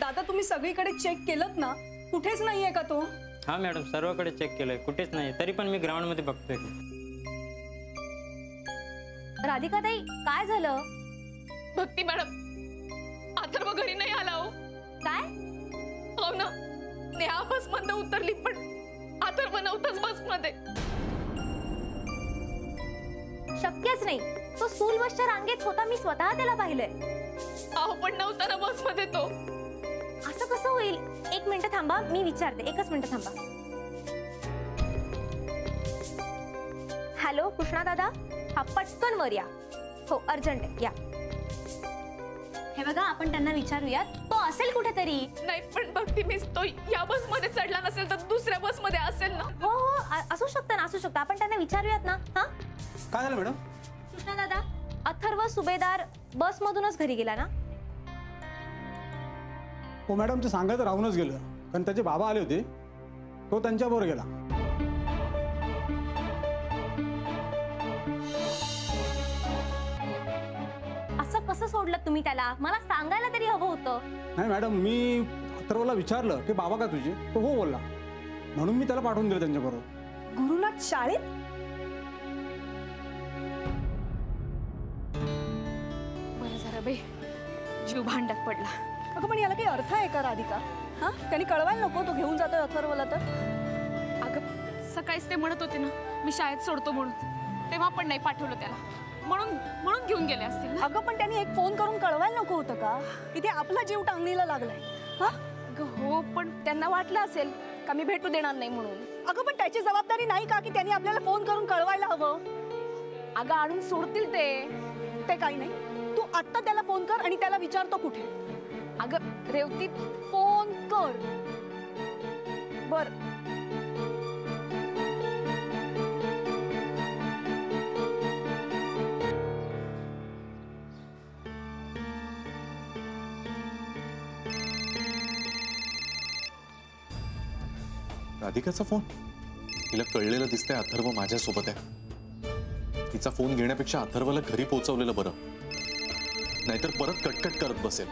दादा तुम्ही सगळीकडे चेक केलत ना? कुठेच नाहीये का तो? हा मॅडम, सर्वकडे चेक केलंय, कुठेच नाही. तरी पण मी ग्राउंड मध्ये बघतोय. राधिका ताई काय झालं? भक्ती मॅडम, अथर्व घरी नाही आला हो. काय? हो ना, नेहा बस मध्ये उतरली पण अथर्व नव्हताच बस मध्ये. शक्यच नाही, तो स्कूल बसच्या रांगेत होता, मी स्वतः त्याला पाहिलंय. अहो पण नव्हता ना बस मध्ये तो. असं कसं होईल? एक मिनिट थांबा, मी विचारते. एकच मिनिट थांबा. हॅलो कृष्णा दादा, हा पटकन वर या. हो अर्जंट आहे, या. हे बघा, आपण त्यांना विचारूयात, तो असेल कुठेतरी. नाही पण भक्ती मिस, तो या बस मध्ये चढला नसेल तर दुसऱ्या बस मध्ये असेल ना. हो हो असू शकतं ना, असू शकतं. आपण त्यांना विचारूयात ना. हा काय झालं मॅडम? कृष्णा दादा, अथर्व सुभेदार बस मधूनच घरी गेला ना? हो मॅडम, ते सांगायचं राहूनच गेलं, कारण त्याचे बाबा आले होते, तो त्यांच्याबरोबर गेला. असं कसं सोडलं तुम्ही त्याला? मला सांगायला तरी हवं होतं. नाही मॅडम, मी अथर्वला विचारलं की बाबा का तुझे, तो हो बोलला, म्हणून मी त्याला पाठवून दिलं त्यांच्याबरोबर. गुरुनाथ शाळेत? बरं जरा बाई, जीव भांड्यात पडला. अगं पण याला काही अर्थ आहे का राधिका? हा, त्यांनी कळवायला नको तो घेऊन जातोय अथर्वला तर? अगं सकाळीच ते म्हणत होते ना मी शाळेत सोडतो म्हणून, तेव्हा पण नाही पाठवलं त्याला, म्हणून घेऊन गेले असतील ना. अगं पण त्यांनी एक फोन करून कळवायला नको होतं का? इथे आपला जीव टांगणीला लागलाय. हा हो, पण त्यांना वाटलं असेल का मी भेटू देणार नाही म्हणून. अगं पण त्याची जबाबदारी नाही का की त्यांनी आपल्याला फोन करून कळवायला हवं? अगं आणून सोडतील ते काही नाही. तू आत्ता त्याला फोन कर आणि त्याला विचारतो कुठे. अगं रेवती, फोन कर. बर. राधिकाचा फोन. तिला कळलेलं दिसतंय अथर्व माझ्यासोबत आहे. तिचा फोन घेण्यापेक्षा अथर्वला घरी पोहोचवलेलं बरं, नाहीतर परत कटकट करत बसेल.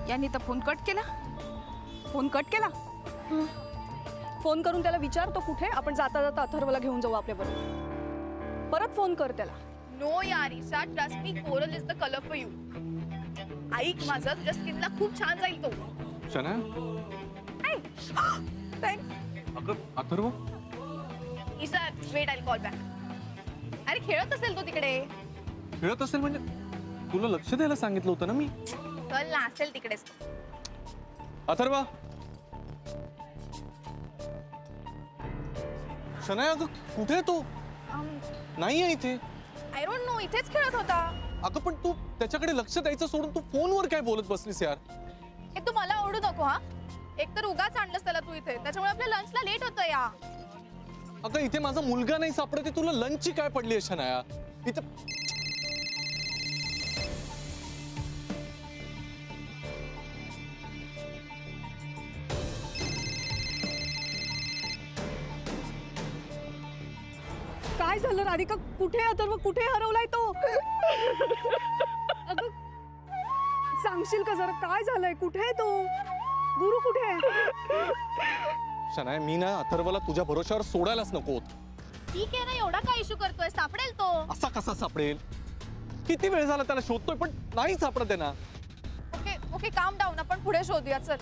यांनी तर फोन कट केला. फोन कट केला? फोन करून त्याला विचारतो कुठे, आपण जाता जाता अथर्वला घेऊन जाऊ आपल्या बरोबर. परत फोन कर त्याला. नो यार Isha, trust me, coral is the colour for you. ऐक माझं, तुझ्या स्किनला खूप छान जाईल तो. शना, अगं Atharva. Isha wait, I call back. अरे खेळत असेल तो तिकडे. खेळत असेल म्हणजे? तुला लक्ष द्यायला सांगितलं होतं ना मी. चल ना, असेल तिकडेच. अथर्व. शना, अगं कुठे आहे तो? नाही आहे इथे. आय डोंट नो, इथेच खेळत होता. अगं पण तू त्याच्याकडे लक्ष द्यायचं सोडून तू फोनवर काय बोलत बसलीस यार? हे तू मला ओरडू नको हा. एक तर उगाच आणलंस त्याला तू इथे, त्याच्यामुळे आपल्या लंचला लेट होतं या. अगं इथे माझा मुलगा नाही सापडते, तुला लंचची काय पडली आहे शनाया? इथे काय झालं राधिका? कुठे अथर्व? कुठे हरवलाय तो? अगं सांगशील का जरा, काय झालंय? कुठे आहे तो? गुरु कुठे आहे? शनाया, मी ना अथर्वला तुझ्या भरोश्यावर सोडायलाच नको होत. ठीक आहे ना, एवढा काय इश्यू करतोय? सापडेल तो. असा कसा सापडेल? किती वेळ झाला त्याला शोधतोय पण नाही सापडत आहे ना. ओके ओके, काम डाऊन, आपण पुढे शोधूया. चल.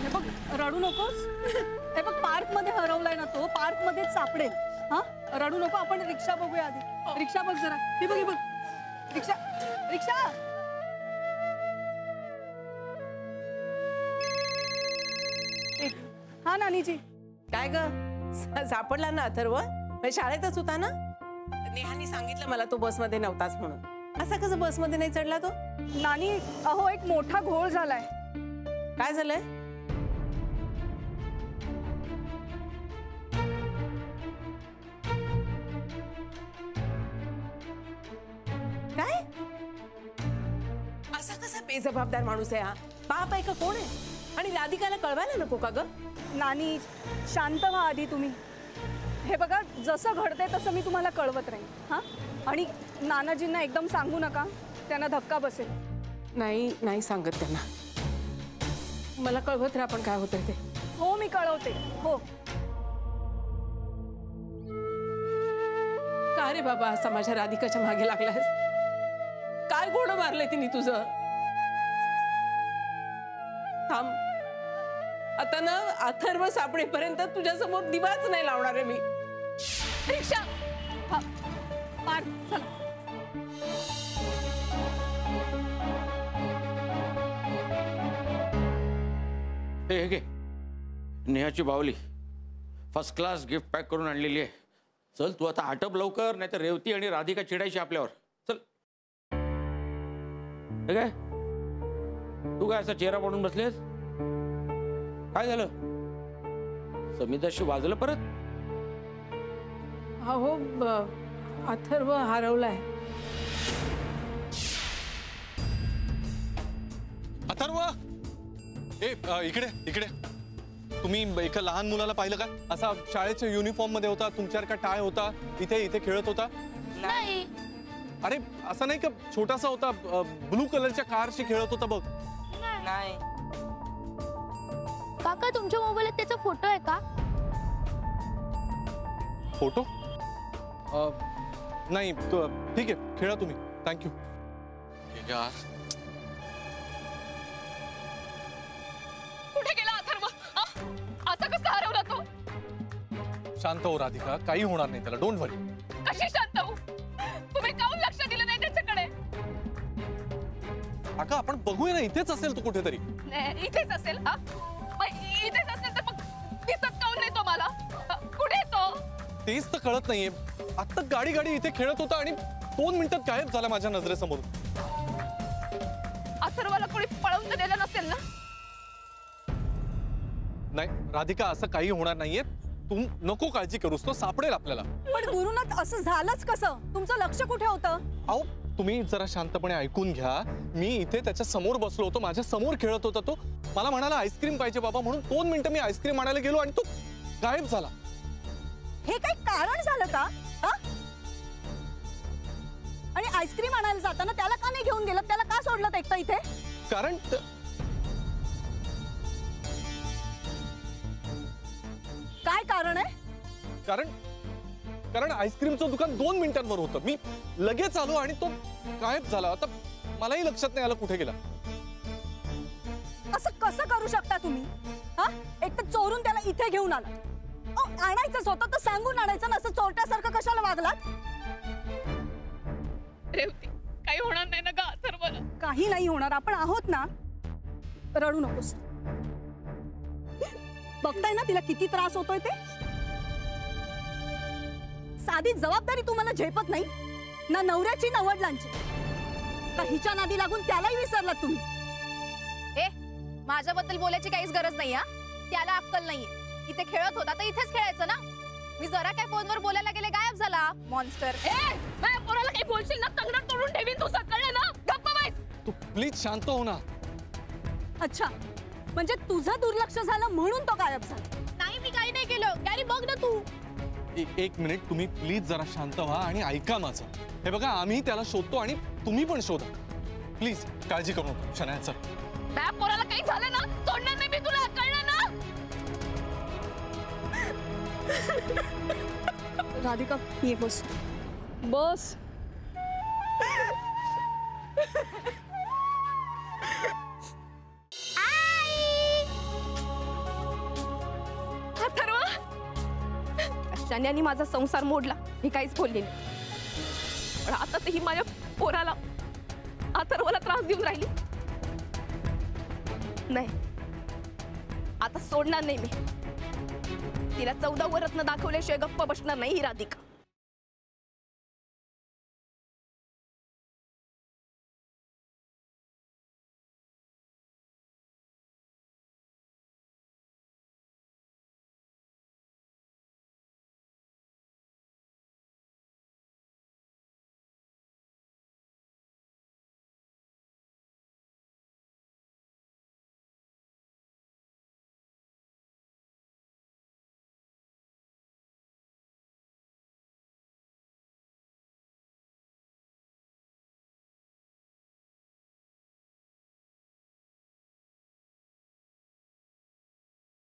हे बघ, रडू नकोस. हे बघ, पार्क मध्ये हरवलाय ना तो, पार्क मध्ये सापडेल. हा, रडू नको. आपण रिक्षा बघूया आधी. रिक्षा बघ जरा. हे बघ, हे बघ, रिक्षा. रिक्षा. हा नानीजी. काय ग, सापडला ना अथर्व? शाळेतच होता ना? नेहानी सांगितलं मला तो बसमध्ये नव्हताच म्हणून. असा कसं बसमध्ये नाही चढला तो? नानी, अहो एक मोठा घोळ झालाय. काय झालंय? काय? असा कसा बेजबाबदार माणूस आहे हा? बाप आहे का कोण आहे? आणि राधिकाला कळवायला नको का ग? नानी शांत व्हा आधी तुम्ही. हे बघा, जसं घडतंय तसं मी तुम्हाला कळवत राहीन हां. आणि नानाजींना एकदम सांगू नका, त्यांना धक्का बसेल. नाही सांगत त्यांना. मला कळवत राहा पण काय होतंय ते. हो मी कळवते. हो. का रे बाबा असा माझ्या राधिकाच्या मागे लागलास? काय गोड मारलंय तिने तुझं? थांब, आता ना अथर्व सापडेपर्यंत तुझ्यासमोर दिवाच नाही लावणार आहे मी. रिक्षा हा, पार्थ, चला. हे घे, नेहाची बावली फर्स्ट क्लास गिफ्ट पॅक करून आणलेली आहे. चल तू आता आटप लवकर, नाही तर रेवती आणि राधिका चिडायची आपल्यावर. चल. हे काय तू काय असा चेहरा पडून बसलेस? काय झालं? समिताशी वाजलं परत? हो, अथर्व हरवलाय. अथर्व, इकडे इकडे. तुम्ही एका लहान मुलाला पाहिलं का? असा शाळेच्या युनिफॉर्म मध्ये होता, तुमच्यासारखा टाय होता, इथे इथे खेळत होता. नाही. अरे असा नाही का, छोटासा होता, ब्लू कलरच्या कारशी खेळत होता बघ. नाही. काका तुमच्या मोबाईलात त्याचा फोटो आहे का? फोटो? नाही. ठीक आहे, खेळा तुम्ही. थँक्यू. कुठे गेला अथर्व? असा कसा हरवला तो? शांत हो राधिका, काही होणार नाही त्याला. डोंट वरी. कशी शांत हो? तुम्ही काहून लक्ष दिलं नाही त्याच्याकडे? अगं आपण बघूया ना, इथेच असेल तो कुठेतरी. इथेच असेल. हा, इथेच असेल तर मग दिसत काहून नाही तो मला? कुठे तो? तेच तर कळत नाहीये. आता गाडी गाडी इथे खेळत होता आणि 2 मिनिटात गायब झाला माझ्या नजरेसमोर. अथर्वला कोणी पळवून तर दिलं नसेल ना? नाही राधिका, असं काही होणार नाहीये. तू नको काळजी करूस, तो सापडेल आपल्याला. पण गुरुनाथ, असं झालंच कसं? तुमचं लक्ष कुठे होतं? अहो तुम्ही जरा शांतपणे ऐकून घ्या. मी इथे त्याच्या समोर बसलो होतो, माझ्या समोर खेळत होता तो. मला म्हणाला आईस्क्रीम पाहिजे बाबा, म्हणून 2 मिनिटं मी आईस्क्रीम आणायला गेलो आणि तो गायब झाला. हे काही कारण झालं का? आणि आईस्क्रीम आणायला जाताना त्याला का नाही घेऊन गेलं? त्याला का सोडलं एकटं इथे? कारण काय कारण आहे? कारण आईस्क्रीमचं दुकान 2 मिनिटांवर होतं. मी लगेच आलो आणि तो गायब झाला. आता मलाही लक्षात नाही आलं कुठे गेला. असं कसं करू शकता तुम्ही? हा, एक तर चोरून त्याला इथे घेऊन आला. आणायचंच होतं तर सांगून आणायचं ना. असं चोरट्यासारखं कशाला वागलात? रेवती, काही होणार नाही ना ग अथर्वला? काही नाही होणार, आपण आहोत ना. रडू नकोस. बघताय ना तिला किती त्रास होतोय ते. साधी जबाबदारी तुम्हाला झेपत नाही ना, नवऱ्याची ना वडिलांची. का हिच्या नादी लागून त्यालाही विसरलात तुम्ही? माझ्याबद्दल बोलायची काहीच गरज नाही. हा, त्याला अक्कल नाहीये. इथे खेळत होता तर इथेच खेळायचं ना. मी जरा काय फोनवर बोलायला गेले, गायब झाला मॉन्स्टर. माझ्या पोराला काही बोलशील ना, तंगड तोडून ठेवीन. तू कळलं ना? गप्प बस. तू प्लीज शांत हो ना. अच्छा, म्हणजे तुझं दुर्लक्ष झालं म्हणून तो गायब झाला? नाही, मी काही नाही केलं. गॅरी बघ ना तू. एक मिनिट, तुम्ही प्लीज जरा शांत व्हा आणि ऐका माझं. हे बघा, आम्ही त्याला शोधतो आणि तुम्ही पण शोधा. प्लीज काळजी करू नको. शनाया चल. माझ्या पोराला काही झालं ना, सोडणार नाही मी तुला. कळलं ना? राधिका, ये बस बस. अथर्व, शन्यानी माझा संसार मोडला, मी काहीच बोलले नाही. पण आता तर ही माझ्या पोराला, अथर्वला त्रास देऊन राहिली. नाही, आता सोडणार नाही मी. तिला 14 रत्न दाखवल्याशिवाय गप्प बसणार नाही ही राधिका.